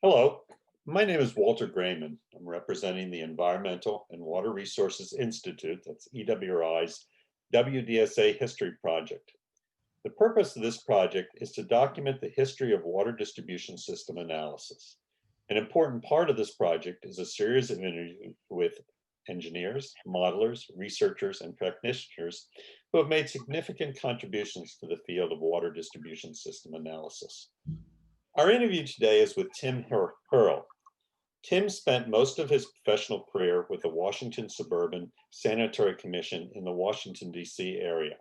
Hello, my name is Walter Grayman. I'm representing the Environmental and Water Resources Institute, that's EWRI's WDSA History Project. The purpose of this project is to document the history of water distribution system analysis. An important part of this project is a series of interviews with engineers, modelers, researchers, and practitioners who have made significant contributions to the field of water distribution system analysis. Our interview today is with Tim Hirrel. Tim spent most of his professional career with the Washington Suburban Sanitary Commission in the Washington, D.C. area,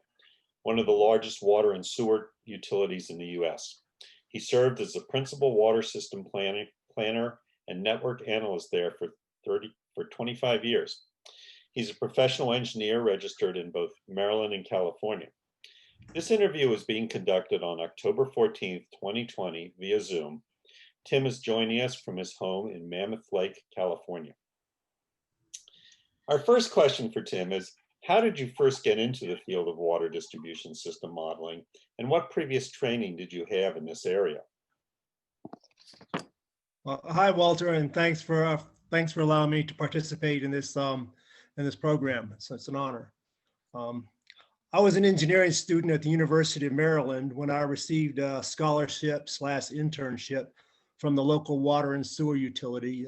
one of the largest water and sewer utilities in the U.S. He served as the principal water system planner and network analyst there for 25 years. He's a professional engineer registered in both Maryland and California. This interview is being conducted on October 14th, 2020 via Zoom. Tim is joining us from his home in Mammoth Lake, California. Our first question for Tim is, how did you first get into the field of water distribution system modeling, and what previous training did you have in this area? Well, hi, Walter, and thanks for allowing me to participate in this program. So it's an honor. I was an engineering student at the University of Maryland when I received a scholarship/internship from the local water and sewer utility,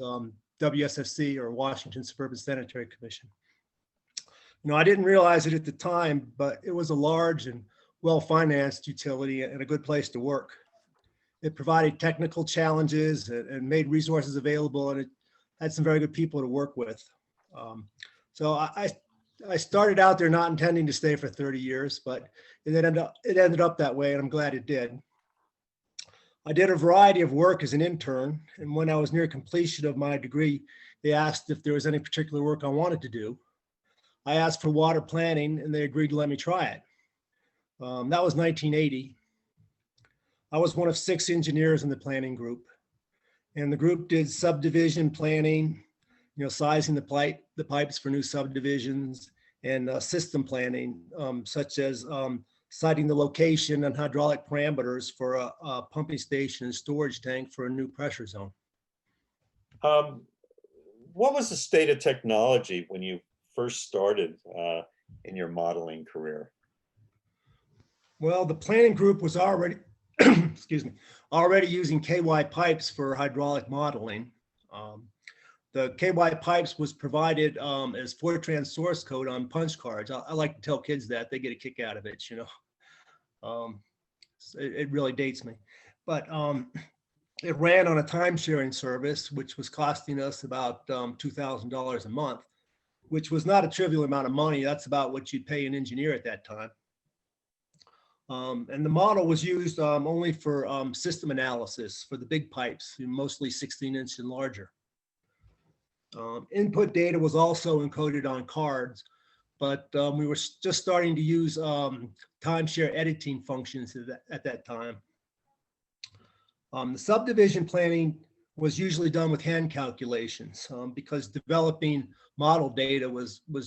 WSFC, or Washington Suburban Sanitary Commission. I didn't realize it at the time, but it was a large and well-financed utility and a good place to work. It provided technical challenges and made resources available, and it had some very good people to work with. So I started out there not intending to stay for 30 years, but it ended up that way, and I'm glad it did. I did a variety of work as an intern, and when I was near completion of my degree, they asked if there was any particular work I wanted to do. I asked for water planning, and they agreed to let me try it. That was 1980. I was one of 6 engineers in the planning group, and the group did subdivision planning, sizing the pipes for new subdivisions, and system planning, such as citing the location and hydraulic parameters for a pumping station and storage tank for a new pressure zone. What was the state of technology when you first started in your modeling career? Well, the planning group was already, already using KY pipes for hydraulic modeling. The KY pipes was provided as Fortran source code on punch cards. I like to tell kids that. They get a kick out of it, It really dates me. But it ran on a time-sharing service, which was costing us about $2,000 a month, which was not a trivial amount of money. That's about what you'd pay an engineer at that time. And the model was used only for system analysis for the big pipes, mostly 16-inch and larger. Input data was also encoded on cards, but we were just starting to use timeshare editing functions at that time. The subdivision planning was usually done with hand calculations because developing model data was a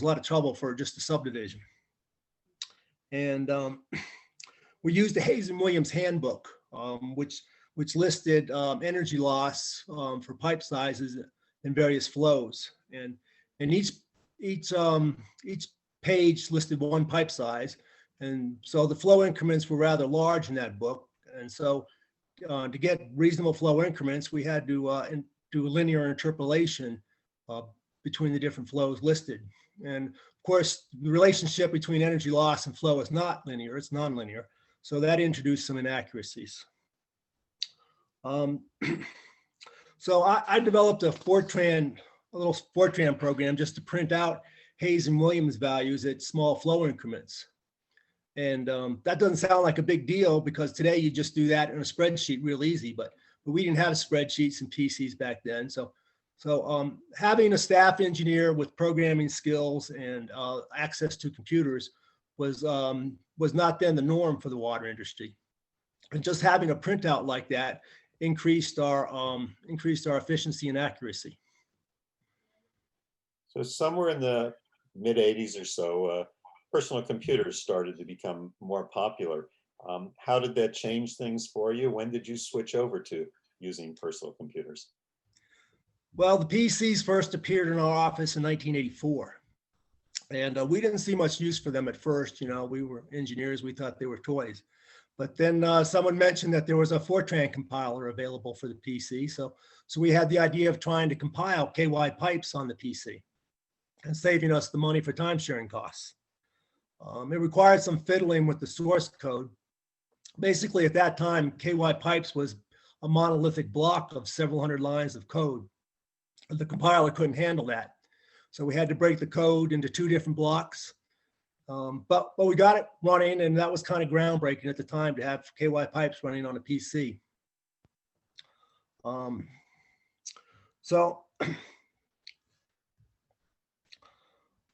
lot of trouble for just a subdivision. And we used the Hayes and Williams handbook, which listed energy loss for pipe sizes and various flows. And each page listed one pipe size. And so the flow increments were rather large in that book. And so to get reasonable flow increments, we had to do linear interpolation between the different flows listed. And of course, the relationship between energy loss and flow is not linear, it's nonlinear. So that introduced some inaccuracies. So I developed a little Fortran program just to print out Hayes and Williams values at small flow increments. And that doesn't sound like a big deal because today you just do that in a spreadsheet real easy, but we didn't have spreadsheets and PCs back then. So having a staff engineer with programming skills and access to computers was not then the norm for the water industry. And just having a printout like that increased our efficiency and accuracy. So somewhere in the mid 80s or so, personal computers started to become more popular. How did that change things for you? When did you switch over to using personal computers? Well, the PCs first appeared in our office in 1984. And we didn't see much use for them at first. You know, we were engineers, we thought they were toys. But then someone mentioned that there was a Fortran compiler available for the PC. So we had the idea of trying to compile KY pipes on the PC and saving us the money for time sharing costs. It required some fiddling with the source code. Basically, at that time, KY pipes was a monolithic block of several hundred lines of code. The compiler couldn't handle that. So we had to break the code into two different blocks. But we got it running, and that was kind of groundbreaking at the time to have KY pipes running on a PC. In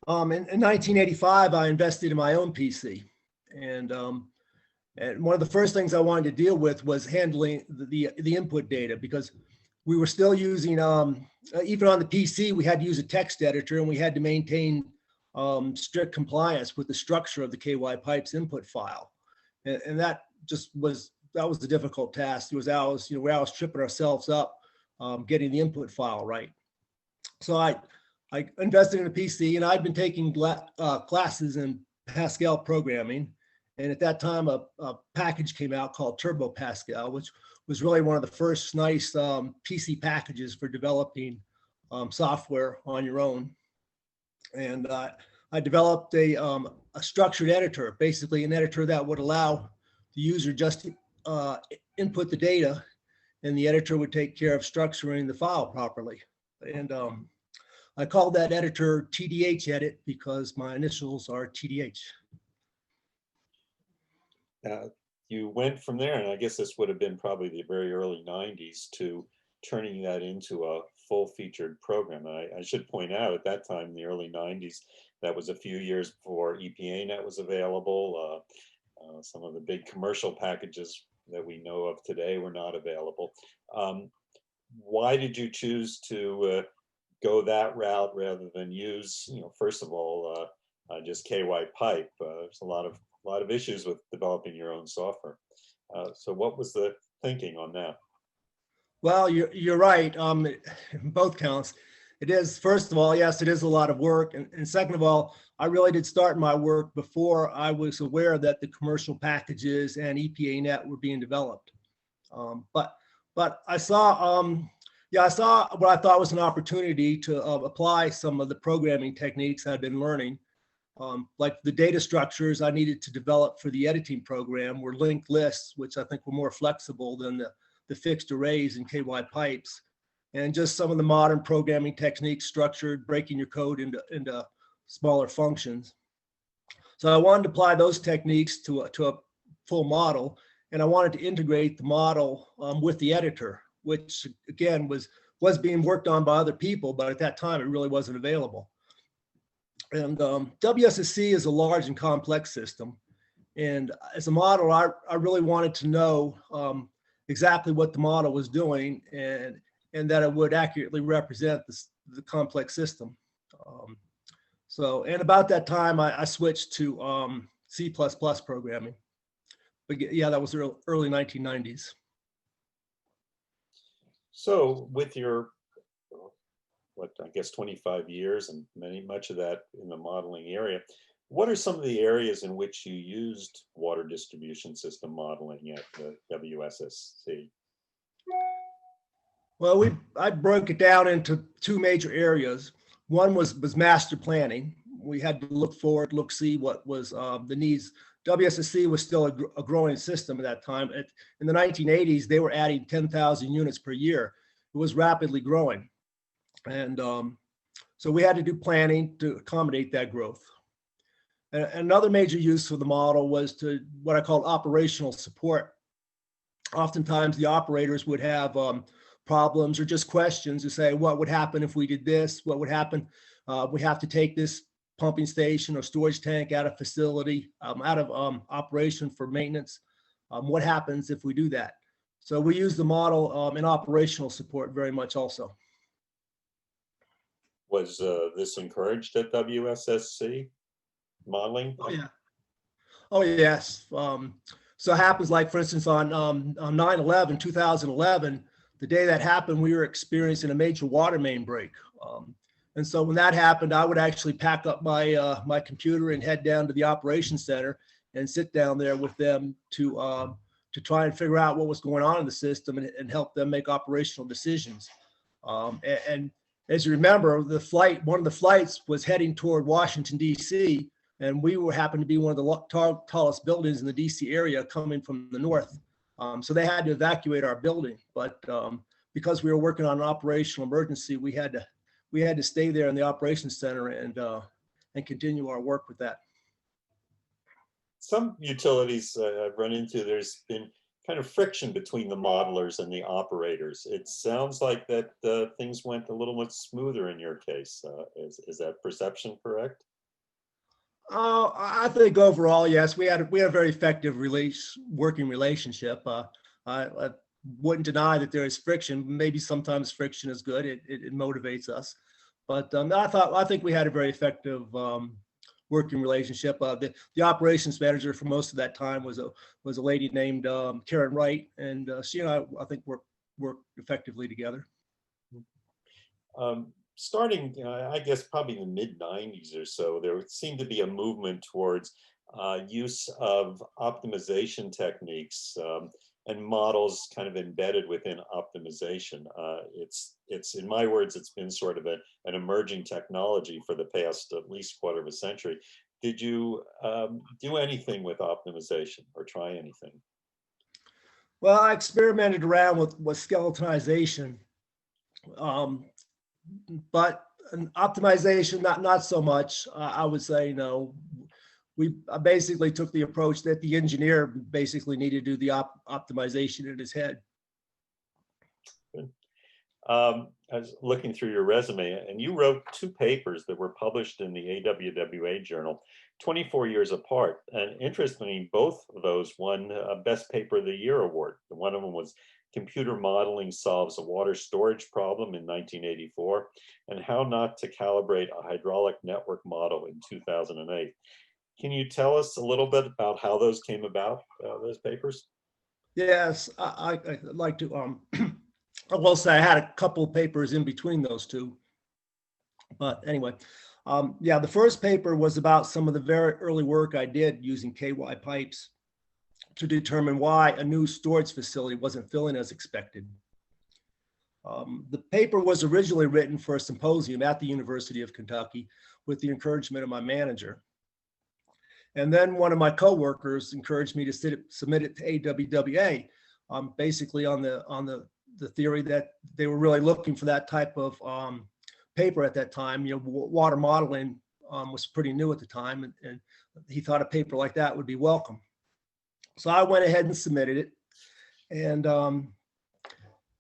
1985, I invested in my own PC. And one of the first things I wanted to deal with was handling the input data, because we were still using, even on the PC, we had to use a text editor, and we had to maintain strict compliance with the structure of the KY pipes input file. And that was a difficult task. It was always, we always tripping ourselves up getting the input file right. So I invested in a PC, and I'd been taking classes in Pascal programming. And at that time, a package came out called Turbo Pascal, which was really one of the first nice PC packages for developing software on your own. And I developed a structured editor, basically an editor that would allow the user just to input the data, and the editor would take care of structuring the file properly. And I called that editor TDH Edit because my initials are TDH. You went from there, and I guess this would have been probably the very early 90s, to turning that into a full-featured program. I should point out, at that time, in the early 90s, that was a few years before EPANet was available. Some of the big commercial packages that we know of today were not available. Why did you choose to go that route rather than use, first of all, just KY pipe? There's a lot of issues with developing your own software. So what was the thinking on that? Well, you're right. In both counts, it is, first of all, yes, it is a lot of work. And second of all, I really did start my work before I was aware that the commercial packages and EPANet were being developed. But I saw, I saw what I thought was an opportunity to apply some of the programming techniques I'd been learning. Like the data structures I needed to develop for the editing program were linked lists, which I think were more flexible than the fixed arrays in KY pipes, and just some of the modern programming techniques, structured, breaking your code into smaller functions. So I wanted to apply those techniques to a full model, and I wanted to integrate the model with the editor, which again was being worked on by other people, but at that time it really wasn't available. And WSSC is a large and complex system. And as a model, I really wanted to know exactly what the model was doing, and that it would accurately represent the complex system. And about that time, I switched to C++ programming. But yeah, that was early 1990s. So with your, I guess 25 years and much of that in the modeling area, what are some of the areas in which you used water distribution system modeling at the WSSC? Well, I broke it down into two major areas. One was master planning. We had to look forward, see what was the needs. WSSC was still a growing system at that time. In the 1980s, they were adding 10,000 units per year. It was rapidly growing. And so we had to do planning to accommodate that growth. And another major use for the model was to what I call operational support. Oftentimes the operators would have problems or just questions to say, what would happen if we did this? What would happen? We have to take this pumping station or storage tank out of facility, out of operation for maintenance. What happens if we do that? So we use the model in operational support very much also. Was this encouraged at WSSC, modeling? Oh, yeah. Oh, yes. So it happens like, for instance, on 9/11, 2011, the day that happened, we were experiencing a major water main break. And so when that happened, I would actually pack up my computer and head down to the operations center and sit down there with them to try and figure out what was going on in the system and help them make operational decisions. And as you remember, one of the flights was heading toward Washington, D.C., and we happened to be one of the tallest buildings in the DC area coming from the north. So they had to evacuate our building. But because we were working on an operational emergency, we had to stay there in the operations center and continue our work with that. Some utilities I've run into, there's been kind of friction between the modelers and the operators. It sounds like that things went a little much smoother in your case. Is that perception correct? I think overall, yes, we had a very effective working relationship. I wouldn't deny that there is friction. Maybe sometimes friction is good. It motivates us. But I think we had a very effective working relationship. The operations manager for most of that time was a lady named Karen Wright, and she and I think worked effectively together. Starting, I guess, probably in the mid-90s or so, there seemed to be a movement towards use of optimization techniques and models kind of embedded within optimization. It's in my words, it's been sort of an emerging technology for the past at least quarter of a century. Did you do anything with optimization or try anything? Well, I experimented around with skeletonization. But optimization, not so much. I would say no. I basically took the approach that the engineer basically needed to do the optimization in his head. I was looking through your resume, and you wrote 2 papers that were published in the AWWA journal, 24 years apart. And interestingly, both of those won a Best Paper of the Year award. One of them was Computer Modeling Solves a Water Storage Problem in 1984, and How Not to Calibrate a Hydraulic Network Model in 2008. Can you tell us a little bit about how those came about, those papers? Yes, I'd like to. I will say I had a couple of papers in between those two. But anyway, yeah, the first paper was about some of the very early work I did using KY pipes to determine why a new storage facility wasn't filling as expected. The paper was originally written for a symposium at the University of Kentucky with the encouragement of my manager. And then one of my coworkers encouraged me to submit it to AWWA, basically on the theory that they were really looking for that type of paper at that time. You know, water modeling was pretty new at the time, and he thought a paper like that would be welcome. So I went ahead and submitted it, and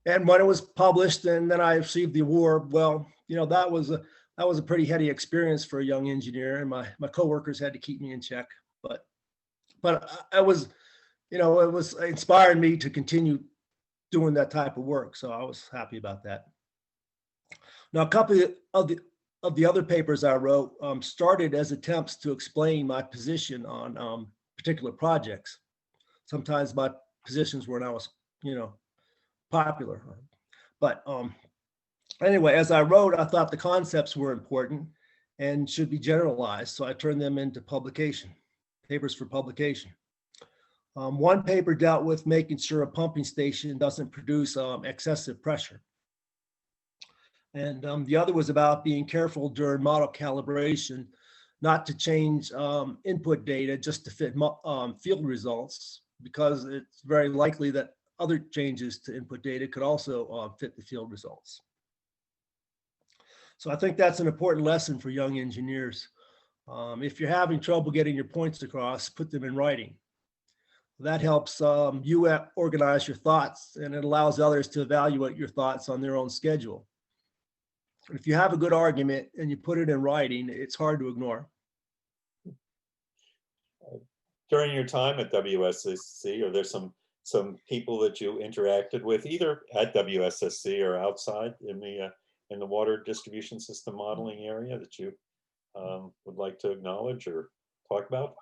when it was published, and then I received the award. Well, you know, that was a pretty heady experience for a young engineer, and my coworkers had to keep me in check. But I was, you know, it was inspiring me to continue doing that type of work. So I was happy about that. Now, a couple of the other papers I wrote started as attempts to explain my position on particular projects. Sometimes my positions were not, you know, popular. But anyway, as I wrote, I thought the concepts were important and should be generalized. So I turned them into papers for publication. One paper dealt with making sure a pumping station doesn't produce excessive pressure. And the other was about being careful during model calibration, not to change input data just to fit field results, because it's very likely that other changes to input data could also fit the field results. So I think that's an important lesson for young engineers. If you're having trouble getting your points across, put them in writing. That helps you organize your thoughts, and it allows others to evaluate your thoughts on their own schedule. If you have a good argument and you put it in writing, it's hard to ignore. During your time at WSSC, are there some people that you interacted with, either at WSSC or outside in the water distribution system modeling area, that you would like to acknowledge or talk about?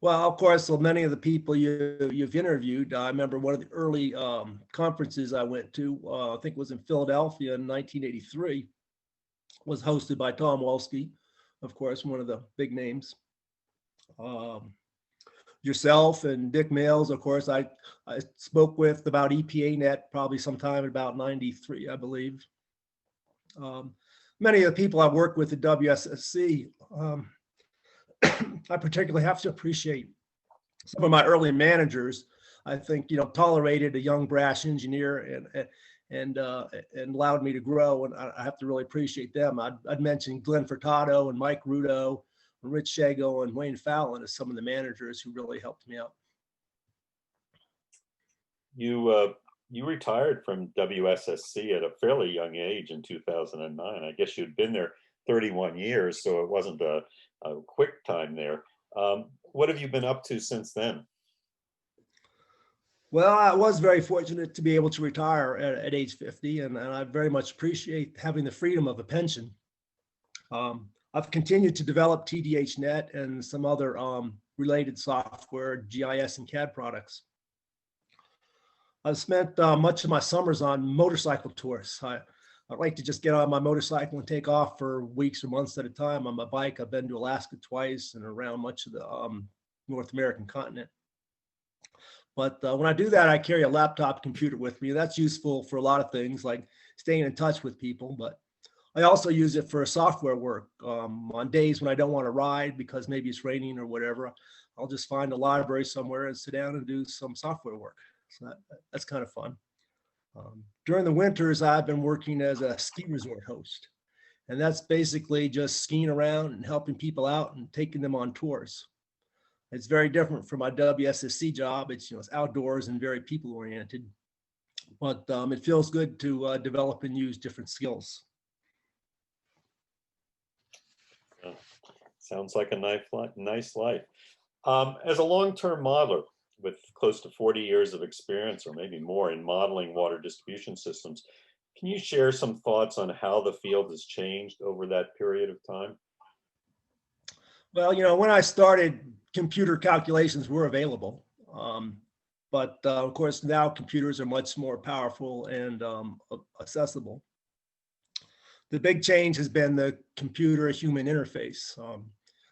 Well, of course, so many of the people you've interviewed, I remember one of the early conferences I went to, I think it was in Philadelphia in 1983, was hosted by Tom Walsky, of course, one of the big names. Um, Yourself and Dick Mills, of course, I spoke with about EPA Net probably sometime in about 93, I believe. Many of the people I've worked with at WSSC, I particularly have to appreciate some of my early managers. I think, tolerated a young brash engineer and allowed me to grow. And I have to really appreciate them. I'd mention Glenn Furtado and Mike Rudo, and Rich Shago and Wayne Fallon as some of the managers who really helped me out. You retired from WSSC at a fairly young age in 2009. I guess you'd been there 31 years, so it wasn't a quick time there. What have you been up to since then? Well, I was very fortunate to be able to retire at age 50, and I very much appreciate having the freedom of a pension. I've continued to develop TDHnet and some other related software, GIS and CAD products. I've spent much of my summers on motorcycle tours. I like to just get on my motorcycle and take off for weeks or months at a time on my bike. I've been to Alaska twice and around much of the North American continent. But when I do that, I carry a laptop computer with me. That's useful for a lot of things like staying in touch with people. But I also use it for software work. On days when I don't want to ride because maybe it's raining or whatever, I'll just find a library somewhere and sit down and do some software work. So that's kind of fun. During the winters, I've been working as a ski resort host. And that's basically just skiing around and helping people out and taking them on tours. It's very different from my WSSC job. It's outdoors and very people oriented, but it feels good to develop and use different skills. Sounds like a nice life. As a long-term modeler with close to 40 years of experience, or maybe more, in modeling water distribution systems, can you share some thoughts on how the field has changed over that period of time? Well, when I started, computer calculations were available. But of course, now computers are much more powerful and accessible. The big change has been the computer-human interface.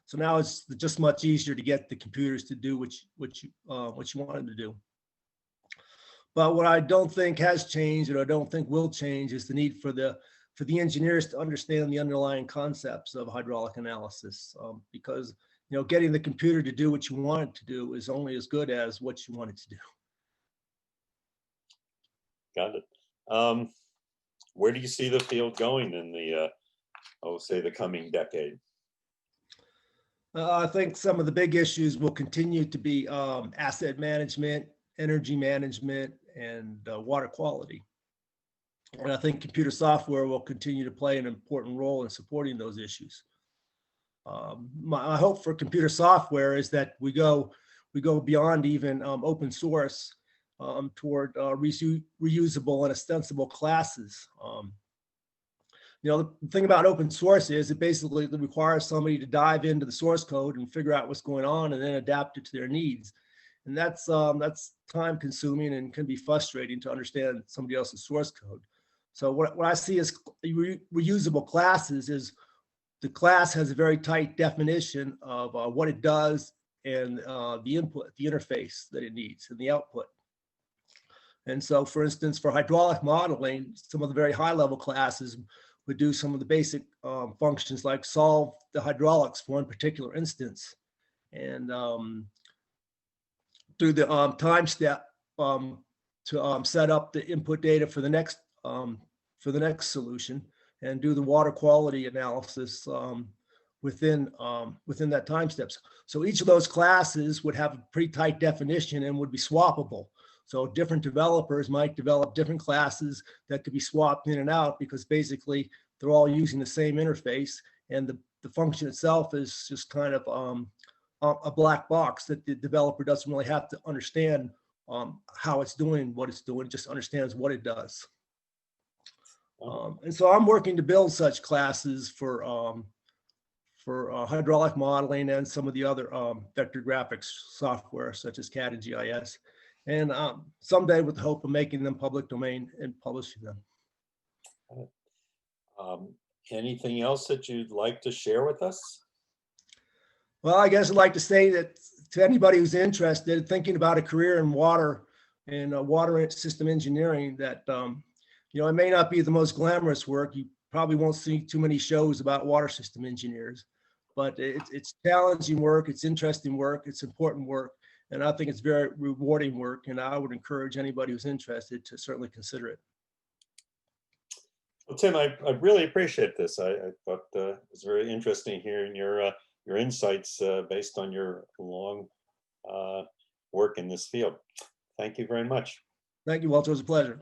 So now it's just much easier to get the computers to do what you want them to do. But what I don't think has changed, or I don't think will change, is the need for the engineers to understand the underlying concepts of hydraulic analysis, because getting the computer to do what you want it to do is only as good as what you want it to do. Got it. Where do you see the field going in the, say, the coming decade? I think some of the big issues will continue to be asset management, energy management, and water quality. And I think computer software will continue to play an important role in supporting those issues. My hope for computer software is that we go beyond even open source toward reusable and extensible classes. The thing about open source is it basically requires somebody to dive into the source code and figure out what's going on and then adapt it to their needs. And that's time consuming and can be frustrating to understand somebody else's source code. So what I see as reusable classes is the class has a very tight definition of what it does and the input, the interface that it needs, and the output. And so, for instance, for hydraulic modeling, some of the very high level classes would do some of the basic functions like solve the hydraulics for one particular instance, and do the time step to set up the input data for the next solution, and do the water quality analysis within that time steps. So each of those classes would have a pretty tight definition and would be swappable. So different developers might develop different classes that could be swapped in and out because basically they're all using the same interface, and the function itself is just kind of a black box that the developer doesn't really have to understand how it's doing what it's doing, just understands what it does. And so I'm working to build such classes for for hydraulic modeling and some of the other vector graphics software such as CAD and GIS. And someday with the hope of making them public domain and publishing them. Anything else that you'd like to share with us? Well, I guess I'd like to say that to anybody who's interested, thinking about a career in water and water system engineering, that it may not be the most glamorous work. You probably won't see too many shows about water system engineers, but it's challenging work, it's interesting work, it's important work, and I think it's very rewarding work, and I would encourage anybody who's interested to certainly consider it. Well, Tim, I really appreciate this. I thought it was very interesting hearing your insights based on your long work in this field. Thank you very much. Thank you, Walter. It was a pleasure.